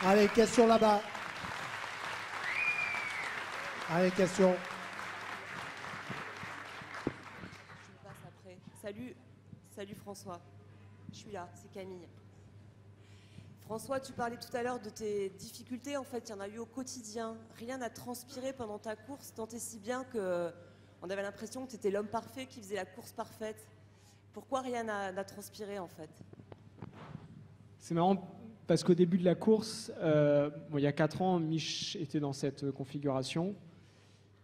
Allez, question là-bas. Allez, question. Je me passe après. Salut François. Je suis là, c'est Camille. François, tu parlais tout à l'heure de tes difficultés. En fait, il y en a eu au quotidien. Rien n'a transpiré pendant ta course, tant et si bien qu'on avait l'impression que tu étais l'homme parfait qui faisait la course parfaite. Pourquoi rien n'a transpiré, en fait? C'est marrant parce qu'au début de la course, il y a 4 ans, Mich était dans cette configuration.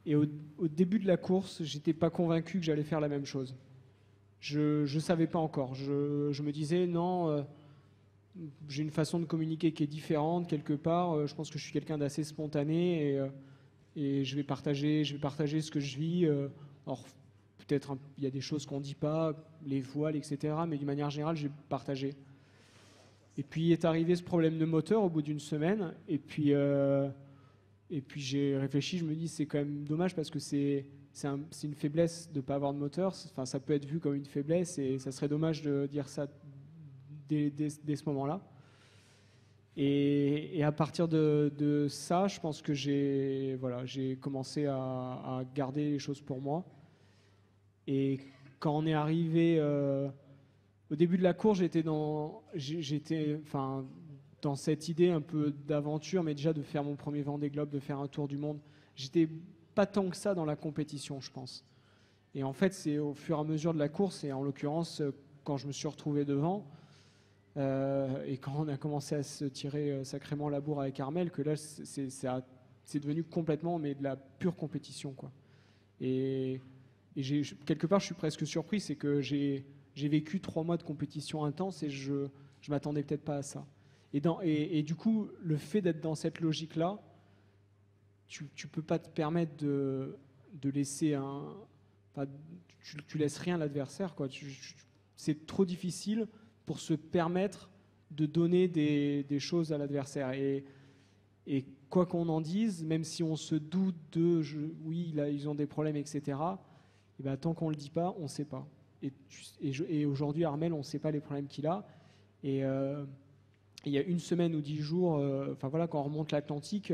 Et au début de la course, j'étais pas convaincu que j'allais faire la même chose. Je ne savais pas encore. Je me disais, non, j'ai une façon de communiquer qui est différente quelque part. Je pense que je suis quelqu'un d'assez spontané et je vais partager ce que je vis. Alors, peut-être il y a des choses qu'on ne dit pas, les voiles, etc. Mais d'une manière générale, j'ai partagé. Et puis est arrivé ce problème de moteur au bout d'une semaine. Et puis j'ai réfléchi, je me dis c'est quand même dommage parce que c'est une faiblesse de ne pas avoir de moteur. Enfin, ça peut être vu comme une faiblesse et ça serait dommage de dire ça dès ce moment-là. Et à partir de ça, je pense que j'ai commencé à garder les choses pour moi. Et quand on est arrivé au début de la course, j'étais dans cette idée un peu d'aventure, mais déjà de faire mon premier Vendée Globe, de faire un tour du monde. J'étais pas tant que ça dans la compétition, je pense. Et en fait, c'est au fur et à mesure de la course, et en l'occurrence, quand je me suis retrouvé devant, et quand on a commencé à se tirer sacrément la bourre avec Armel, que là, c'est devenu complètement, mais de la pure compétition, quoi. Et quelque part, je suis presque surpris, c'est que j'ai vécu 3 mois de compétition intense et je m'attendais peut-être pas à ça. Et du coup, le fait d'être dans cette logique-là, tu peux pas te permettre de laisser tu laisses rien à l'adversaire, quoi. C'est trop difficile pour se permettre de donner des choses à l'adversaire. Et quoi qu'on en dise, même si on se doute oui, là, ils ont des problèmes, etc., et ben, tant qu'on ne le dit pas, on ne sait pas. Et aujourd'hui, Armel, on ne sait pas les problèmes qu'il a. Et il y a 1 semaine ou 10 jours, quand on remonte l'Atlantique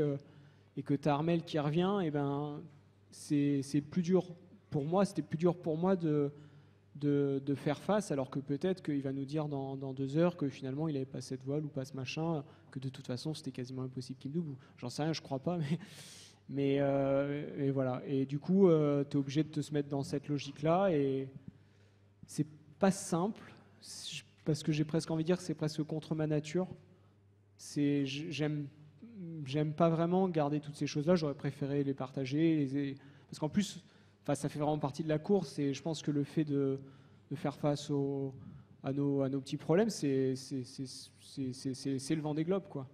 et que tu as Armel qui revient, et ben, c'est plus dur pour moi. C'était plus dur pour moi de faire face, alors que peut-être qu'il va nous dire dans 2 heures que finalement il n'avait pas cette voile ou pas ce machin, que de toute façon c'était quasiment impossible qu'il me double. J'en sais rien, je crois pas, mais et voilà. Et du coup, tu es obligé de te mettre dans cette logique-là, et c'est pas simple, parce que j'ai presque envie de dire que c'est presque contre ma nature. J'aime pas vraiment garder toutes ces choses-là, j'aurais préféré les partager, parce qu'en plus, ça fait vraiment partie de la course, et je pense que le fait de faire face à nos petits problèmes, c'est le Vendée Globe, quoi.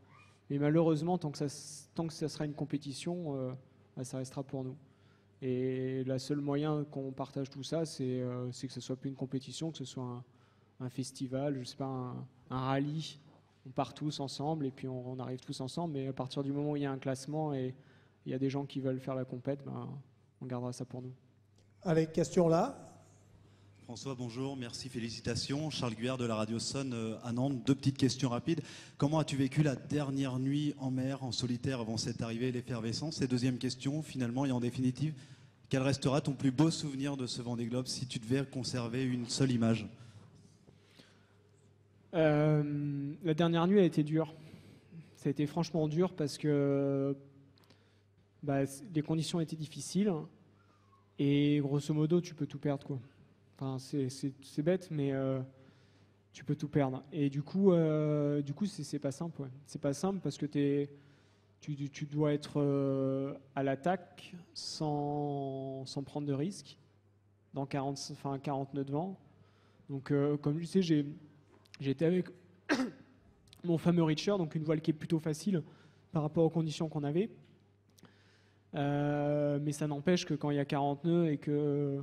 Mais malheureusement, tant que ça sera une compétition, ça restera pour nous. Et le seul moyen qu'on partage tout ça, c'est que ce soit plus une compétition, que ce soit un festival, je sais pas, un rallye. On part tous ensemble et puis on arrive tous ensemble. Mais à partir du moment où il y a un classement et il y a des gens qui veulent faire la compète, on gardera ça pour nous. Allez, question là. François, bonjour, merci, félicitations. Charles Guyard de la radio Sonne à Nantes. 2 petites questions rapides. Comment as-tu vécu la dernière nuit en mer, en solitaire, avant cette arrivée, l'effervescence? Et 2e question, finalement et en définitive, quel restera ton plus beau souvenir de ce Vendée Globe si tu devais conserver une seule image? La dernière nuit a été dure. Ça a été franchement dur parce que les conditions étaient difficiles et grosso modo tu peux tout perdre, quoi. Enfin, c'est bête, mais tu peux tout perdre. Et du coup c'est pas simple, ouais. C'est pas simple parce que tu dois être à l'attaque sans prendre de risques dans 40 nœuds de vent. Donc comme tu sais, j'ai été avec mon fameux Reacher, donc une voile qui est plutôt facile par rapport aux conditions qu'on avait. Mais ça n'empêche que quand il y a 40 nœuds et que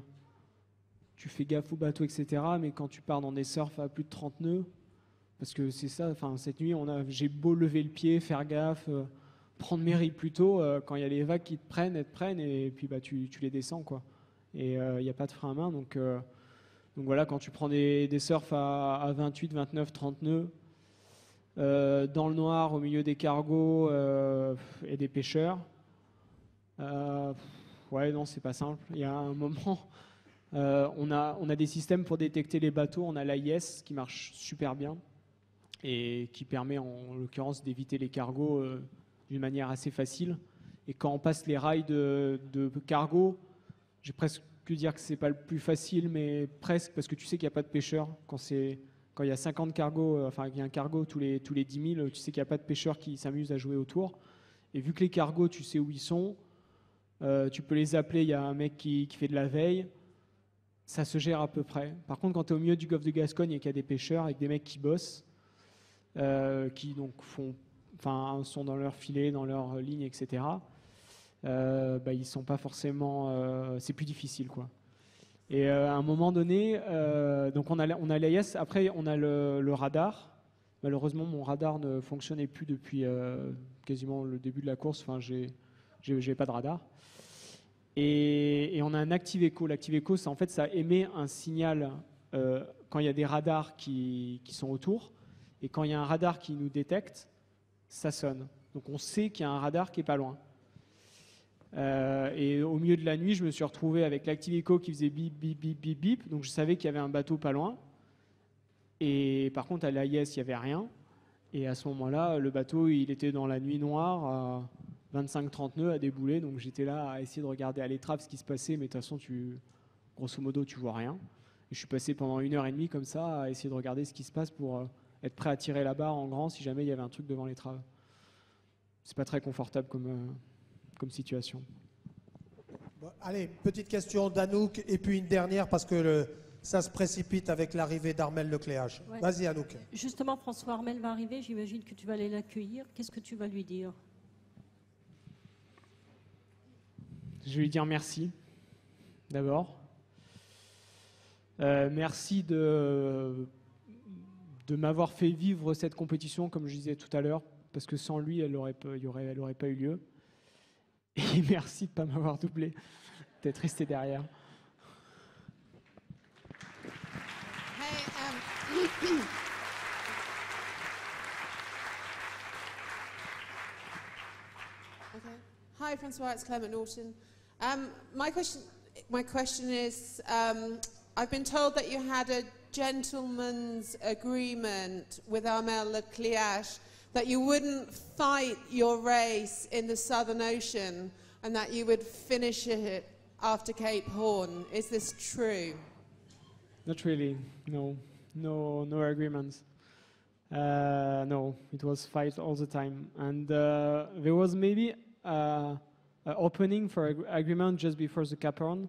tu fais gaffe au bateau, etc., mais quand tu pars dans des surfs à plus de 30 nœuds, parce que c'est ça, cette nuit, j'ai beau lever le pied, faire gaffe, prendre mes riz plus tôt, quand il y a les vagues qui te prennent, elles te prennent, et puis tu les descends, quoi. Et il n'y a pas de frein à main, donc voilà, quand tu prends des surfs à 28, 29, 30 nœuds, dans le noir, au milieu des cargos et des pêcheurs. Ouais, non, c'est pas simple. Il y a un moment, on a des systèmes pour détecter les bateaux. On a l'AIS qui marche super bien et qui permet en l'occurrence d'éviter les cargos d'une manière assez facile. Et quand on passe les rails de cargo, j'ai presque pu dire que c'est pas le plus facile, mais presque, parce que tu sais qu'il n'y a pas de pêcheurs. Quand il y a 50 cargos, enfin il y a un cargo tous les 10 000, tu sais qu'il n'y a pas de pêcheurs qui s'amusent à jouer autour. Et vu que les cargos, tu sais où ils sont, tu peux les appeler, il y a un mec qui fait de la veille, ça se gère à peu près. Par contre, quand tu es au milieu du golfe de Gascogne et qu'il y a des pêcheurs avec des mecs qui bossent, qui donc sont dans leur filet, dans leur ligne, etc., ils sont pas forcément... c'est plus difficile, quoi. Et à un moment donné, donc on a l'AIS, après on a le radar. Malheureusement, mon radar ne fonctionnait plus depuis quasiment le début de la course. Enfin, j'ai pas de radar. Et on a un Active Echo. L'Active Echo, ça émet un signal quand il y a des radars qui sont autour. Et quand il y a un radar qui nous détecte, ça sonne. Donc on sait qu'il y a un radar qui est pas loin. Et au milieu de la nuit, je me suis retrouvé avec l'Active Echo qui faisait bip, bip, bip, bip, bip. Donc je savais qu'il y avait un bateau pas loin. Et par contre, à l'AIS, il n'y avait rien. Et à ce moment-là, le bateau, il était dans la nuit noire, à 25-30 nœuds, à débouler. Donc j'étais là à essayer de regarder à l'étrave ce qui se passait. Mais de toute façon, grosso modo, tu vois rien. Et je suis passé pendant 1h30 comme ça à essayer de regarder ce qui se passe pour être prêt à tirer la barre en grand si jamais il y avait un truc devant l'étrave. C'est pas très confortable comme situation. Bon, allez, petite question d'Anouk et puis une dernière parce que ça se précipite avec l'arrivée d'Armel Lecléache. Ouais. Vas-y Anouk. Justement, François Armel va arriver, j'imagine que tu vas aller l'accueillir. Qu'est-ce que tu vas lui dire? Je vais lui dire merci, d'abord. Merci de m'avoir fait vivre cette compétition, comme je disais tout à l'heure, parce que sans lui, elle n'aurait pas eu lieu. Et merci de ne pas m'avoir doublé, d'être resté derrière. Hey, okay. Hi, Francois. It's Clement Norton. My question is, I've been told that you had a gentleman's agreement with Armel Lecléache that you wouldn't fight your race in the Southern Ocean and that you would finish it after Cape Horn. Is this true? Not really. No agreements. No, it was fight all the time, and there was maybe an opening for agreement just before the Cape Horn,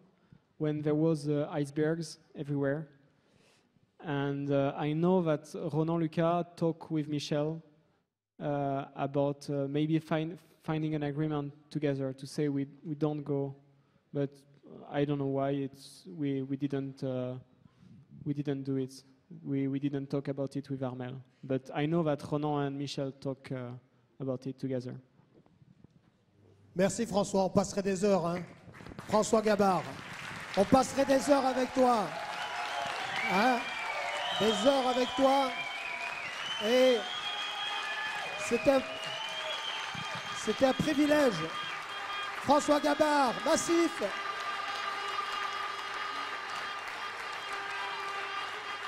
when there was icebergs everywhere, and I know that Ronan Lucas talked with Michel about maybe finding an agreement together to say we don't go, but I don't know why we didn't do it. We didn't talk about it with Armel, but I know that Ronan and Michel talk about it together. Merci François, on passerait des heures. Hein. François Gabard, on passerait des heures avec toi. Hein. Des heures avec toi. Et c'était un privilège. François Gabard, massif.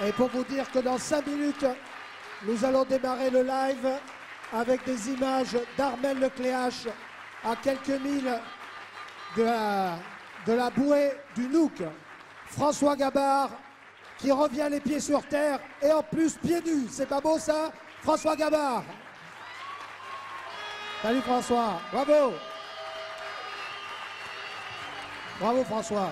Et pour vous dire que dans 5 minutes, nous allons démarrer le live avec des images d'Armel Lecléache à quelques milles de la bouée du Nouk. François Gabard qui revient les pieds sur terre et en plus pieds nus. C'est pas beau ça? François Gabard. Salut François, bravo. Bravo François.